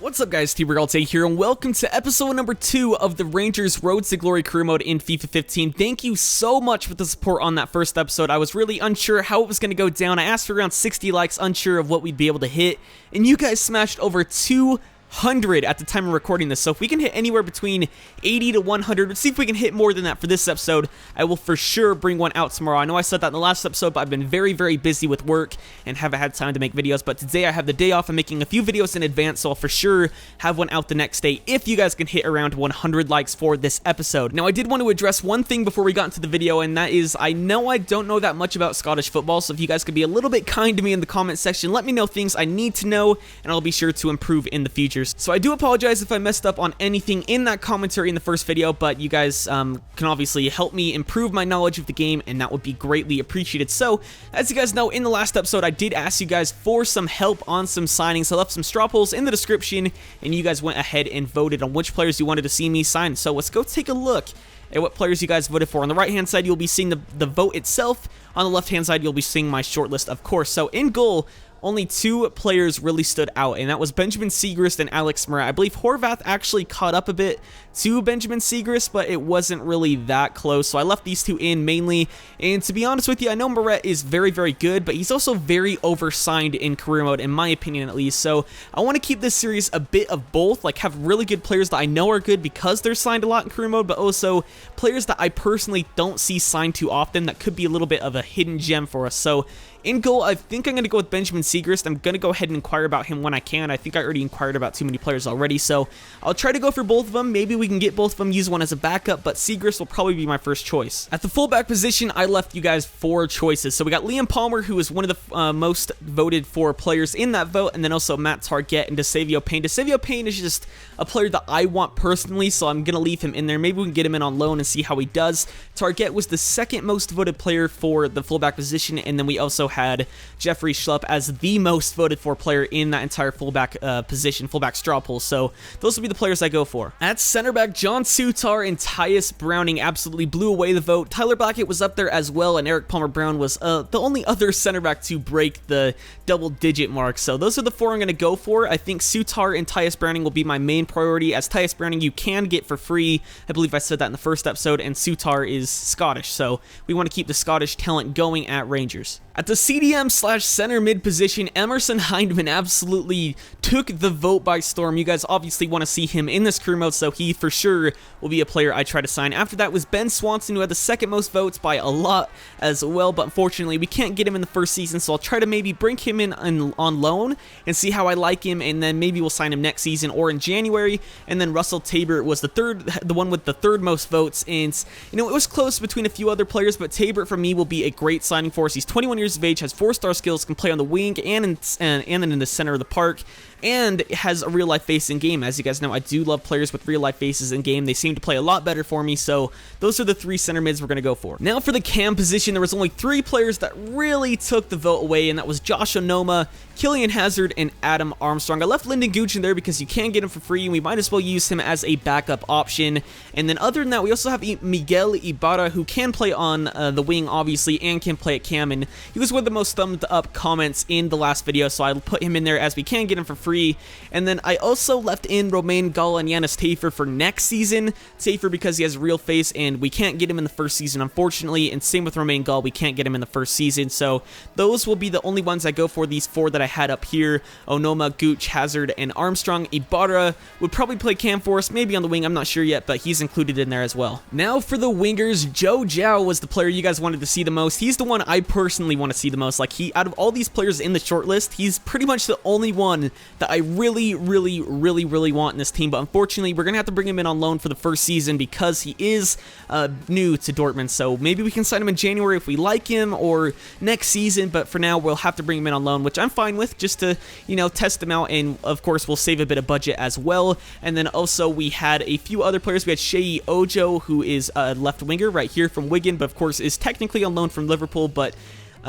What's up guys, TRayALLDay here, and welcome to episode number 2 of the Rangers Road to Glory career mode in FIFA 15. Thank you so much for the support on that first episode. I was really unsure how it was going to go down. I asked for around 60 likes, unsure of what we'd be able to hit, and you guys smashed over 200 at the time of recording this. So if we can hit anywhere between 80 to 100, let's see if we can hit more than that for this episode. I will for sure bring one out tomorrow. I know I said that in the last episode, but I've been very busy with work and haven't had time to make videos. But today I have the day off. I'm making a few videos in advance, so I'll for sure have one out the next day if you guys can hit around 100 likes for this episode. Now I did want to address one thing before we got into the video, and that is I know I don't know that much about Scottish football, so if you guys could be a little bit kind to me in the comment section, let me know things I need to know, and I'll be sure to improve in the future. So I do apologize if I messed up on anything in that commentary in the first video, but you guys can obviously help me improve my knowledge of the game, and that would be greatly appreciated. So, as you guys know, in the last episode, I did ask you guys for some help on some signings. I left some straw polls in the description, and you guys went ahead and voted on which players you wanted to see me sign. So let's go take a look at what players you guys voted for. On the right hand side, you'll be seeing the vote itself. On the left hand side, you'll be seeing my shortlist, of course. So in goal, only 2 players really stood out, and that was Benjamin Siegrist and Alex Moret. I believe Horvath actually caught up a bit to Benjamin Siegrist, but it wasn't really that close, so I left these 2 in mainly. And to be honest with you, I know Moret is very good, but he's also very oversigned in career mode, in my opinion at least. So I want to keep this series a bit of both, like have really good players that I know are good because they're signed a lot in career mode, but also players that I personally don't see signed too often that could be a little bit of a hidden gem for us. So in goal, I think I'm going to go with Benjamin Siegrist. I'm going to go ahead and inquire about him when I can. I think I already inquired about too many players already, so I'll try to go for both of them. Maybe we can get both of them, use one as a backup, but Siegrist will probably be my first choice. At the fullback position, I left you guys 4 choices. So we got Liam Palmer, who is one of the most voted for players in that vote, and then also Matt Targett and Desavio Payne. Desavio Payne is just a player that I want personally, so I'm going to leave him in there. Maybe we can get him in on loan and see how he does. Targett was the 2nd most voted player for the fullback position, and then we also had Jeffrey Schlupp as the most voted for player in that entire fullback position, fullback straw poll. So those will be the players I go for. At center back, John Sutar and Tyus Browning absolutely blew away the vote. Tyler Blackett was up there as well, and Eric Palmer-Brown was the only other center back to break the double-digit mark. So those are the 4 I'm going to go for. I think Sutar and Tyus Browning will be my main priority, as Tyus Browning you can get for free. I believe I said that in the first episode, and Sutar is Scottish, so we want to keep the Scottish talent going at Rangers. At the CDM/center mid position, Emerson Hyndman absolutely took the vote by storm. You guys obviously want to see him in this career mode, so he for sure will be a player I try to sign. After that was Ben Swanson, who had the 2nd most votes by a lot as well, but unfortunately we can't get him in the first season, so I'll try to maybe bring him in on loan and see how I like him, and then maybe we'll sign him next season or in January. And then Russell Tabor was the one with the 3rd most votes, and you know, it was close between a few other players, but Tabor for me will be a great signing for us. He's 21 years of age, has 4-star skills, can play on the wing and in the center of the park, and has a real-life face in game. As you guys know, I do love players with real-life faces in game. They seem to play a lot better for me, so those are the 3 center mids we're going to go for. Now for the cam position, there was only 3 players that really took the vote away, and that was Josh Onoma, Killian Hazard, and Adam Armstrong. I left Lyndon Gooch in there because you can get him for free, and we might as well use him as a backup option. And then other than that, we also have Miguel Ibarra, who can play on the wing, obviously, and can play at cam, and he was one of the most thumbed up comments in the last video, so I'll put him in there as we can get him for free. And then I also left in Romain Gall and Yanis Tafer for next season. Tafer because he has a real face, and we can't get him in the first season, unfortunately, and same with Romain Gall, we can't get him in the first season, so those will be the only ones I go for, these 4 that I had up here: Onoma, Gooch, Hazard, and Armstrong. Ibarra would probably play cam for us, maybe on the wing, I'm not sure yet, but he's included in there as well. Now for the wingers, Joe Zhao was the player you guys wanted to see the most. He's the one I personally want to see the most. Like, out of all these players in the shortlist, he's pretty much the only one that I really want in this team, but unfortunately we're gonna have to bring him in on loan for the first season because he is new to Dortmund. So maybe we can sign him in January if we like him, or next season, but for now we'll have to bring him in on loan, which I'm fine with, just to, you know, test him out, and of course we'll save a bit of budget as well. And then also we had a few other players. We had Shea Ojo, who is a left winger right here from Wigan, but of course is technically on loan from Liverpool, but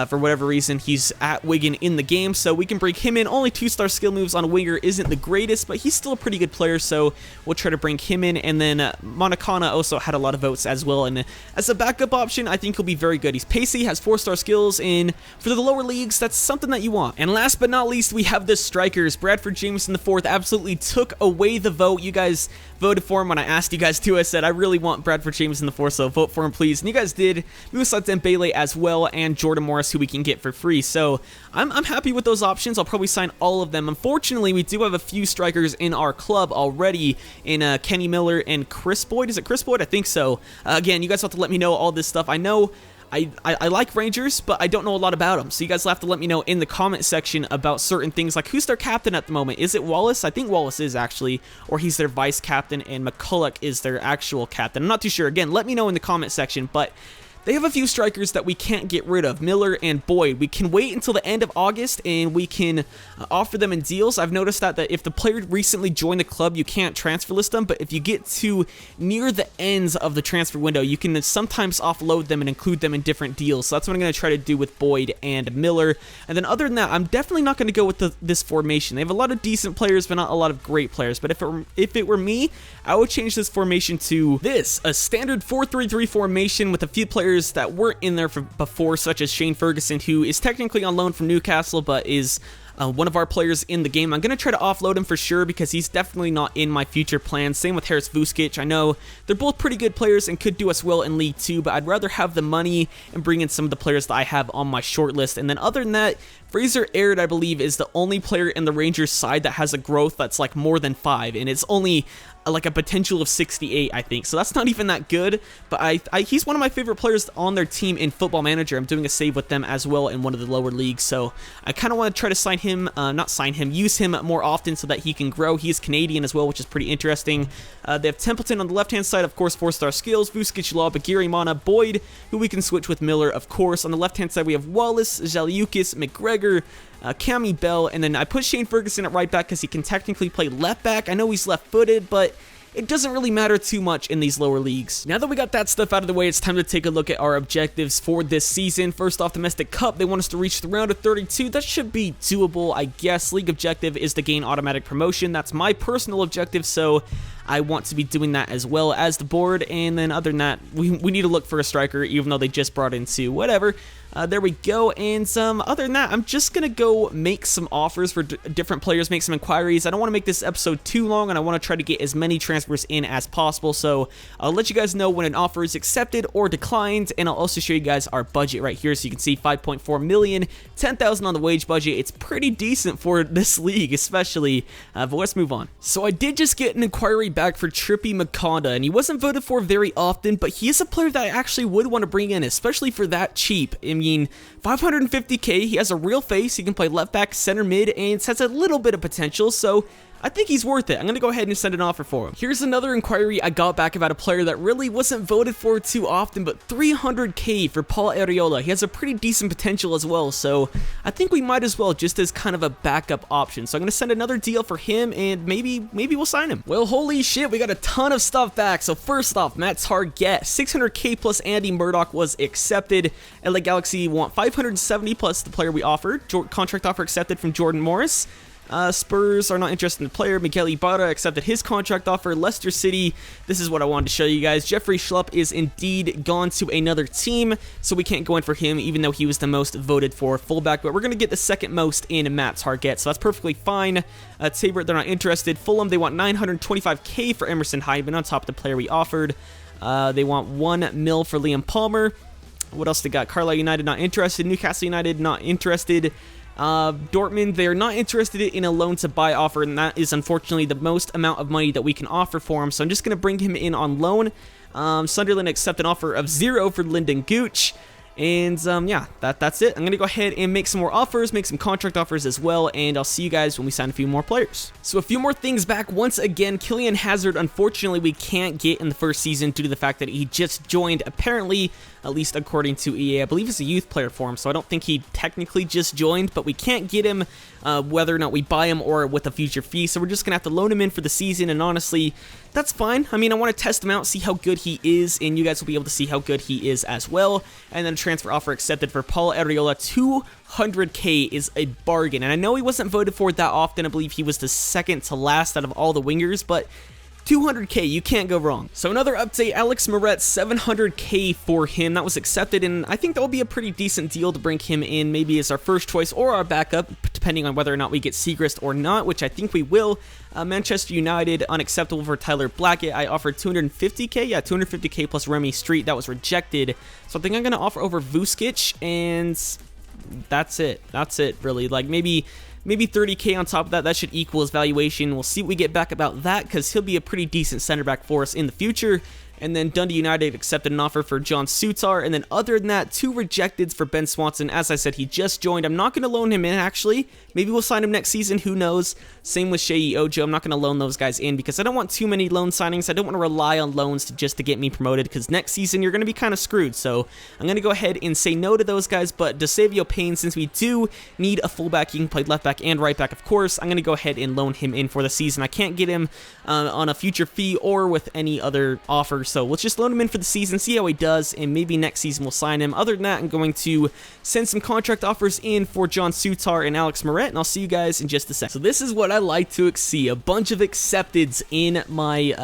For whatever reason, he's at Wigan in the game, so we can bring him in. Only 2-star skill moves on a winger isn't the greatest, but he's still a pretty good player, so we'll try to bring him in. And then Monacana also had a lot of votes as well, and as a backup option, I think he'll be very good. He's pacey, has 4-star skills, and for the lower leagues, that's something that you want. And last but not least, we have the strikers. Bradford Jameson IV absolutely took away the vote. You guys voted for him when I asked you guys to. I said, I really want Bradford Jameson IV, so vote for him, please. And you guys did. Moussa Dembele as well, and Jordan Morris, who we can get for free. So I'm happy with those options. I'll probably sign all of them. Unfortunately, we do have a few strikers in our club already in Kenny Miller and Chris Boyd. Is it Chris Boyd? I think so. Again, you guys have to let me know all this stuff. I know I like Rangers, but I don't know a lot about them. So you guys will have to let me know in the comment section about certain things, like who's their captain at the moment. Is it Wallace? I think Wallace is actually, or he's their vice captain, and McCulloch is their actual captain. I'm not too sure. Again, let me know in the comment section, but they have a few strikers that we can't get rid of, Miller and Boyd. We can wait until the end of August and we can offer them in deals. I've noticed that if the player recently joined the club, you can't transfer list them, but if you get to near the ends of the transfer window, you can sometimes offload them and include them in different deals. So that's what I'm going to try to do with Boyd and Miller. And then other than that, I'm definitely not going to go with this formation. They have a lot of decent players, but not a lot of great players. But if it were me, I would change this formation to this, a standard 4-3-3 formation with a few players that weren't in there before, such as Shane Ferguson, who is technically on loan from Newcastle, but is one of our players in the game. I'm going to try to offload him for sure because he's definitely not in my future plans. Same with Harris Vuskic. I know they're both pretty good players and could do us well in League 2, but I'd rather have the money and bring in some of the players that I have on my short list. And then other than that, Fraser Aird, I believe, is the only player in the Rangers side that has a growth that's like more than 5, and it's only like a potential of 68, I think. So that's not even that good, but he's one of my favorite players on their team in Football Manager. I'm doing a save with them as well in one of the lower leagues, so I kind of want to try to sign him, use him more often so that he can grow. He's Canadian as well, which is pretty interesting. They have Templeton on the left-hand side, of course, 4-star skills, Vuskic, Law, Bagiri, Mana, Boyd, who we can switch with Miller, of course. On the left-hand side, we have Wallace, Zaliukis, McGregor, Cammy Bell, and then I put Shane Ferguson at right back because he can technically play left back. I know he's left-footed, but it doesn't really matter too much in these lower leagues. Now that we got that stuff out of the way, it's time to take a look at our objectives for this season. First off, Domestic Cup, they want us to reach the round of 32. That should be doable, I guess. League objective is to gain automatic promotion. That's my personal objective, so I want to be doing that as well as the board. And then other than that, we need to look for a striker, even though they just brought in 2, whatever. There we go. And other than that, I'm just going to go make some offers for different players, make some inquiries. I don't want to make this episode too long, and I want to try to get as many transfers in as possible. So I'll let you guys know when an offer is accepted or declined, and I'll also show you guys our budget right here. So you can see 5.4 million, 10,000 on the wage budget. It's pretty decent for this league, especially. But let's move on. So I did just get an inquiry back for Trippy Makonda, and he wasn't voted for very often, but he is a player that I actually would want to bring in, especially for that cheap. I mean, 550k, he has a real face, he can play left back, center mid, and has a little bit of potential, so I think he's worth it. I'm going to go ahead and send an offer for him. Here's another inquiry I got back about a player that really wasn't voted for too often, but 300k for Paul Arriola. He has a pretty decent potential as well, so I think we might as well, just as kind of a backup option. So I'm going to send another deal for him, and maybe we'll sign him. Well, holy shit, we got a ton of stuff back. So first off, Matt Target, 600k plus Andy Murdoch was accepted. LA Galaxy want 570 plus the player we offered. Contract offer accepted from Jordan Morris. Spurs are not interested in the player. Miguel Ibarra accepted his contract offer. Leicester City, this is what I wanted to show you guys. Jeffrey Schlupp is indeed gone to another team, so we can't go in for him, even though he was the most voted for fullback. But we're going to get the second most in Matt Target, so that's perfectly fine. Tabor, they're not interested. Fulham, they want 925k for Emerson Hyman on top of the player we offered. They want 1 mil for Liam Palmer. What else they got? Carlisle United, not interested. Newcastle United, not interested. Dortmund, they're not interested in a loan to buy offer, and that is unfortunately the most amount of money that we can offer for him, so I'm just going to bring him in on loan. Sunderland accept an offer of 0 for Lyndon Gooch. And yeah, that's it. I'm going to go ahead and make some more offers, make some contract offers as well, and I'll see you guys when we sign a few more players. So a few more things back. Once again, Kylian Hazard, unfortunately, we can't get in the first season due to the fact that he just joined. Apparently, at least according to EA. I believe he's a youth player for him, so I don't think he technically just joined, but we can't get him whether or not we buy him or with a future fee, so we're just gonna have to loan him in for the season, and honestly, that's fine. I mean, I want to test him out, see how good he is, and you guys will be able to see how good he is as well. And then a transfer offer accepted for Paul Arriola. 200k is a bargain, and I know he wasn't voted for that often. I believe he was the second to last out of all the wingers, but 200k, you can't go wrong. So another update, Alex Moret, 700k for him. That was accepted, and I think that will be a pretty decent deal to bring him in, maybe as our first choice or our backup, depending on whether or not we get Segrist or not, which I think we will. Manchester United, unacceptable for Tyler Blackett. I offered 250k, yeah, 250k plus Remy Street. That was rejected. So I think I'm going to offer over Vuskic, and that's it. That's it, really. Like, maybe 30k on top of that. That should equal his valuation. We'll see what we get back about that, because he'll be a pretty decent center back for us in the future. And then Dundee United accepted an offer for John Sutar. And then other than that, 2 rejecteds for Ben Swanson. As I said, he just joined. I'm not going to loan him in, actually. Maybe we'll sign him next season. Who knows? Same with Sheyi Ojo. I'm not going to loan those guys in because I don't want too many loan signings. I don't want to rely on loans just to get me promoted, because next season you're going to be kind of screwed. So I'm going to go ahead and say no to those guys. But DeSavio Payne, since we do need a fullback, he can play left back and right back, of course, I'm going to go ahead and loan him in for the season. I can't get him on a future fee or with any other offer. So let's just loan him in for the season, see how he does, and maybe next season we'll sign him. Other than that, I'm going to send some contract offers in for John Sutar and Alex Moret, and I'll see you guys in just a sec. So this is what I like to see, a bunch of accepteds in my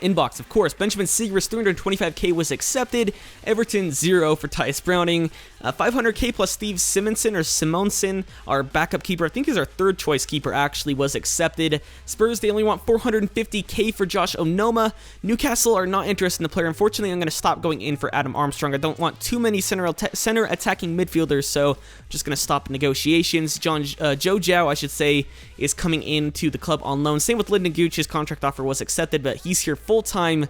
inbox. Of course, Benjamin Segrist, 325k was accepted. Everton, 0 for Tyus Browning. 500k plus Steve Simonson, our backup keeper. I think he's our third choice keeper, actually, was accepted. Spurs, they only want 450k for Josh Onoma. Newcastle are not interested in the player. Unfortunately, I'm going to stop going in for Adam Armstrong. I don't want too many center attacking midfielders, so I'm just going to stop negotiations. Joe Zhao, I should say, is coming into the club on loan. Same with Lyndon Gooch. His contract offer was accepted, but he's here full-time.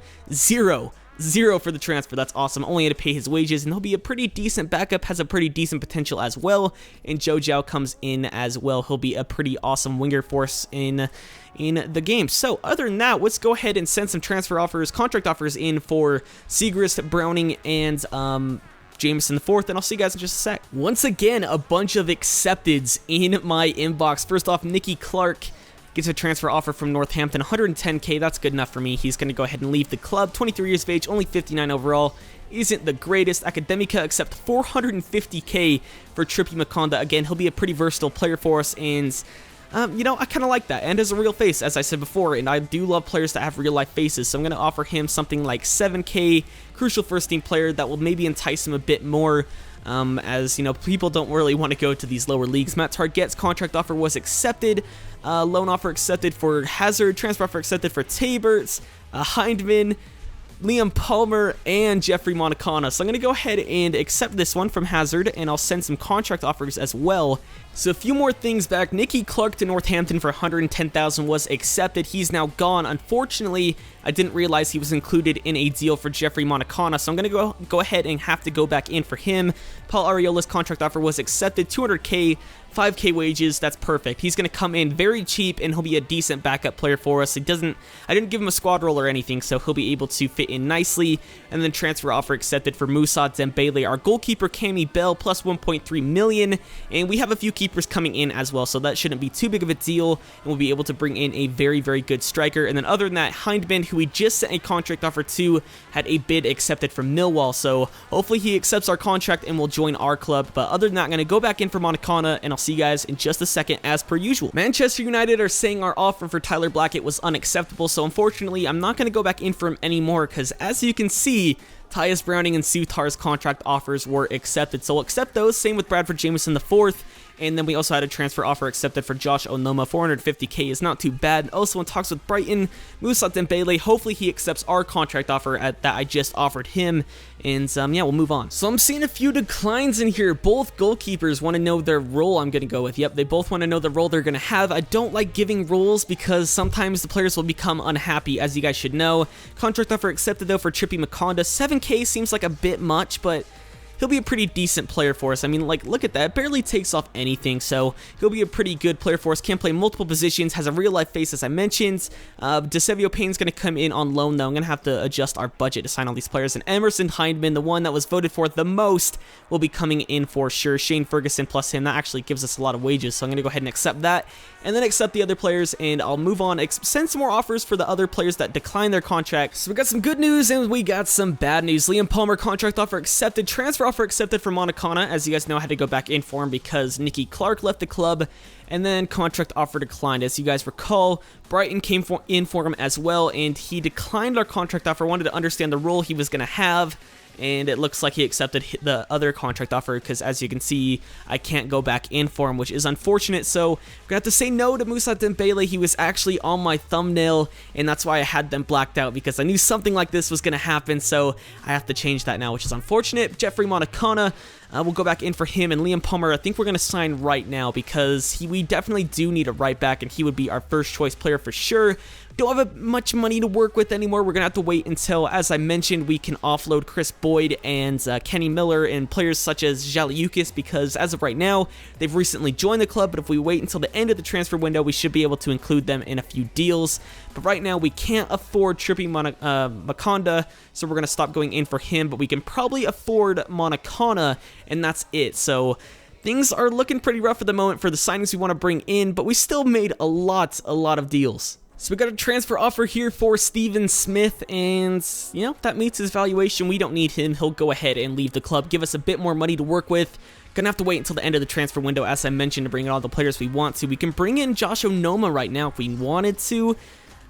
0 for the transfer. That's awesome. Only had to pay his wages, and he'll be a pretty decent backup, has a pretty decent potential as well. And Joe Zhao comes in as well. He'll be a pretty awesome winger for us in the game. So other than that, let's go ahead and send some transfer offers, contract offers in for Segrist, Browning, and Jameson the fourth, and I'll see you guys in just a sec. Once again, a bunch of accepteds in my inbox. First off, Nicky Clark gets a transfer offer from Northampton, 110k. That's good enough for me. He's going to go ahead and leave the club. 23 years of age, only 59 overall. Isn't the greatest. Academica accept 450k for Trippy Makonda. Again, he'll be a pretty versatile player for us, and you know, I kind of like that, and as a real face, as I said before, and I do love players that have real-life faces, so I'm going to offer him something like 7k, crucial first-team player that will maybe entice him a bit more, as, you know, people don't really want to go to these lower leagues. Matt Target's contract offer was accepted, loan offer accepted for Hazard, transfer offer accepted for Taberts, Hindman, Liam Palmer, and Jeffrey Montacana. So I'm going to go ahead and accept this one from Hazard, and I'll send some contract offers as well. So a few more things back. Nicky Clark to Northampton for 110,000 was accepted. He's now gone. Unfortunately, I didn't realize he was included in a deal for Jeffrey Montacana, so I'm going to go ahead and have to go back in for him. Paul Arriola's contract offer was accepted, 200k, 5k wages. That's perfect. He's going to come in very cheap, and he'll be a decent backup player for us. I didn't give him a squad role or anything, so he'll be able to fit in nicely. And then transfer offer accepted for Moussa Dembele, our goalkeeper Cammy Bell, plus 1.3 million, and we have a few keepers coming in as well, so that shouldn't be too big of a deal, and we'll be able to bring in a very, very good striker. And then other than that, Hindman, who we just sent a contract offer to, had a bid accepted from Millwall, so hopefully he accepts our contract and will join our club. But other than that, I'm going to go back in for Montacana, and I'll see you guys in just a second as per usual. Manchester United are saying our offer for Tyler Blackett was unacceptable, so unfortunately I'm not going to go back in for him anymore, because as you can see, Tyus Browning and Sutar's contract offers were accepted, so we'll accept those. Same with Bradford Jameson the fourth. And then we also had a transfer offer accepted for Josh Onoma. 450k is not too bad. Also in talks with Brighton, Moussa Dembele. Hopefully he accepts our contract offer that I just offered him. And yeah, we'll move on. So I'm seeing a few declines in here. Both goalkeepers want to know their role I'm going to go with. Yep, they both want to know the role they're going to have. I don't like giving roles because sometimes the players will become unhappy, as you guys should know. Contract offer accepted though for Trippy Makonda. 7k seems like a bit much, but he'll be a pretty decent player for us. I mean, like, look at that. It barely takes off anything, so he'll be a pretty good player for us. Can play multiple positions, has a real-life face, as I mentioned. DeSevio Payne's going to come in on loan, though. I'm going to have to adjust our budget to sign all these players. And Emerson Hindman, the one that was voted for the most, will be coming in for sure. Shane Ferguson plus him, that actually gives us a lot of wages, so I'm going to go ahead and accept that. And then accept the other players, and I'll move on. Send some more offers for the other players that decline their contracts. So we got some good news, and we got some bad news. Liam Palmer, contract offer accepted. Transfer offer accepted for Monacana. As you guys know, I had to go back in for him because Nicky Clark left the club. And then contract offer declined. As you guys recall, Brighton came in for him as well, and he declined our contract offer. Wanted to understand the role he was going to have. And it looks like he accepted the other contract offer because, as you can see, I can't go back in for him, which is unfortunate. So we're going to have to say no to Moussa Dembele. He was actually on my thumbnail, and that's why I had them blacked out, because I knew something like this was going to happen. So I have to change that now, which is unfortunate. Jeffrey Monacana, we'll go back in for him. And Liam Palmer, I think we're going to sign right now because we definitely do need a right back, and he would be our first choice player for sure. Don't have much money to work with anymore. We're going to have to wait until, as I mentioned, we can offload Chris Boyd and Kenny Miller and players such as Zaliukas, because as of right now, they've recently joined the club, but if we wait until the end of the transfer window, we should be able to include them in a few deals. But right now, we can't afford Trippy Makonda, so we're going to stop going in for him, but we can probably afford Monacana, and that's it. So things are looking pretty rough at the moment for the signings we want to bring in, but we still made a lot of deals. So we got a transfer offer here for Steven Smith, and, you know, that meets his valuation. We don't need him. He'll go ahead and leave the club, give us a bit more money to work with. Gonna have to wait until the end of the transfer window, as I mentioned, to bring in all the players we want to. We can bring in Josh Onoma right now if we wanted to.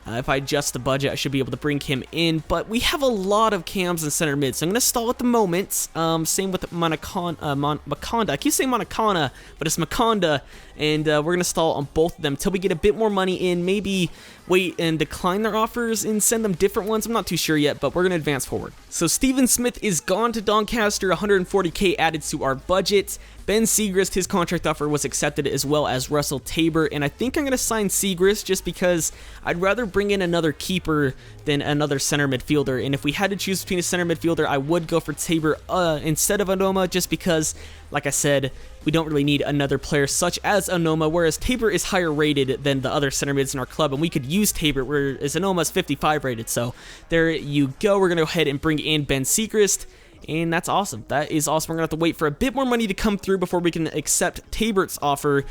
If I adjust the budget, I should be able to bring him in, but we have a lot of cams and center mid, so I'm going to stall at the moment. Same with Makonda. I keep saying Monacana, but it's Makonda, and we're going to stall on both of them until we get a bit more money in, maybe wait and decline their offers and send them different ones. I'm not too sure yet, but we're going to advance forward. So Steven Smith is gone to Doncaster, 140k added to our budget. Ben Siegrist, his contract offer was accepted, as well as Russell Tabor, and I think I'm going to sign Siegrist just because I'd rather bring in another keeper than another center midfielder, and if we had to choose between a center midfielder, I would go for Tabor instead of Onoma, just because, like I said, we don't really need another player such as Onoma, whereas Tabor is higher rated than the other center mids in our club, and we could use Tabor, whereas Onoma is 55 rated, so there you go. We're going to go ahead and bring in Ben Siegrist. And that's awesome. That is awesome. We're going to have to wait for a bit more money to come through before we can accept Tabor's offer,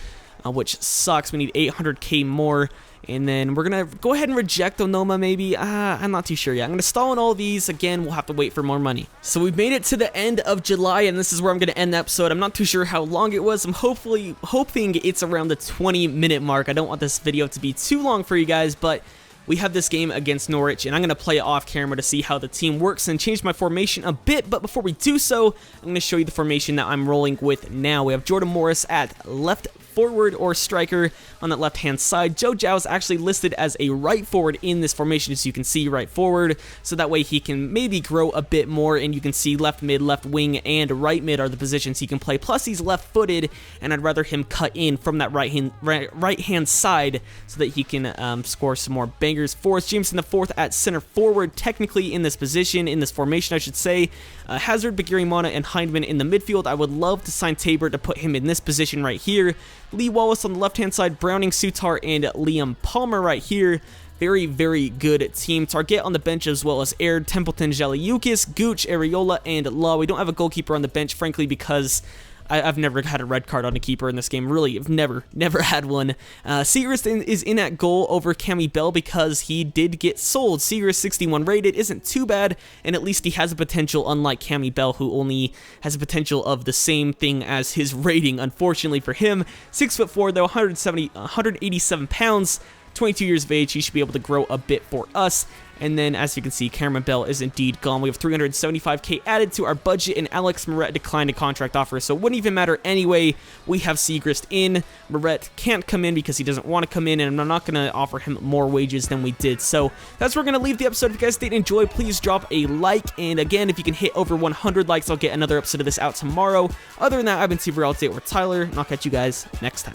which sucks. We need 800k more. And then we're going to go ahead and reject Onoma maybe. I'm not too sure yet. I'm going to stall on all these. Again, we'll have to wait for more money. So we've made it to the end of July, and this is where I'm going to end the episode. I'm not too sure how long it was. I'm hoping it's around the 20-minute mark. I don't want this video to be too long for you guys, but we have this game against Norwich, and I'm going to play it off camera to see how the team works and change my formation a bit. But before we do so, I'm going to show you the formation that I'm rolling with now. We have Jordan Morris at left forward or striker on that left-hand side. Joe Zhao's actually listed as a right forward in this formation, as you can see, right forward, so that way he can maybe grow a bit more, and you can see left mid, left wing, and right mid are the positions he can play, plus he's left-footed, and I'd rather him cut in from that right-hand side so that he can score some more bangers for us. Jameson IV at center forward, technically in this position, in this formation, I should say. Hazard, Bigirimana, and Hindman in the midfield. I would love to sign Tabor to put him in this position right here. Lee Wallace on the left-hand side, Browning, Sutar, and Liam Palmer right here. Very, very good team. Target on the bench, as well as Aird, Templeton, Zaliukas, Gooch, Areola, and Law. We don't have a goalkeeper on the bench, frankly, because I've never had a red card on a keeper in this game. Really, I've never had one. Siegrist is in at goal over Cammy Bell because he did get sold. Siegrist, 61 rated, isn't too bad, and at least he has a potential, unlike Cammy Bell, who only has a potential of the same thing as his rating, unfortunately for him. 6'4", though, 187 pounds, 22 years of age. He should be able to grow a bit for us. And then, as you can see, Cameron Bell is indeed gone. We have 375k added to our budget, and Alex Moret declined a contract offer, so it wouldn't even matter anyway. We have Siegrist in. Moret can't come in because he doesn't want to come in, and I'm not going to offer him more wages than we did. So that's where we're going to leave the episode. If you guys did enjoy, please drop a like. And again, if you can hit over 100 likes, I'll get another episode of this out tomorrow. Other than that, I've been TRayALLDay with Tyler, and I'll catch you guys next time.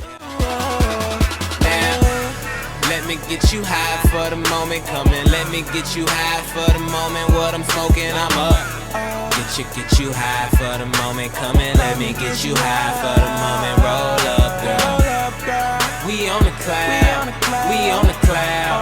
me get you high for the moment. Come and let me get you high for the moment. What I'm smoking, I'm up. Get you high for the moment. Come and let me get you high for the moment. Roll up, girl. We on the cloud, we on the cloud.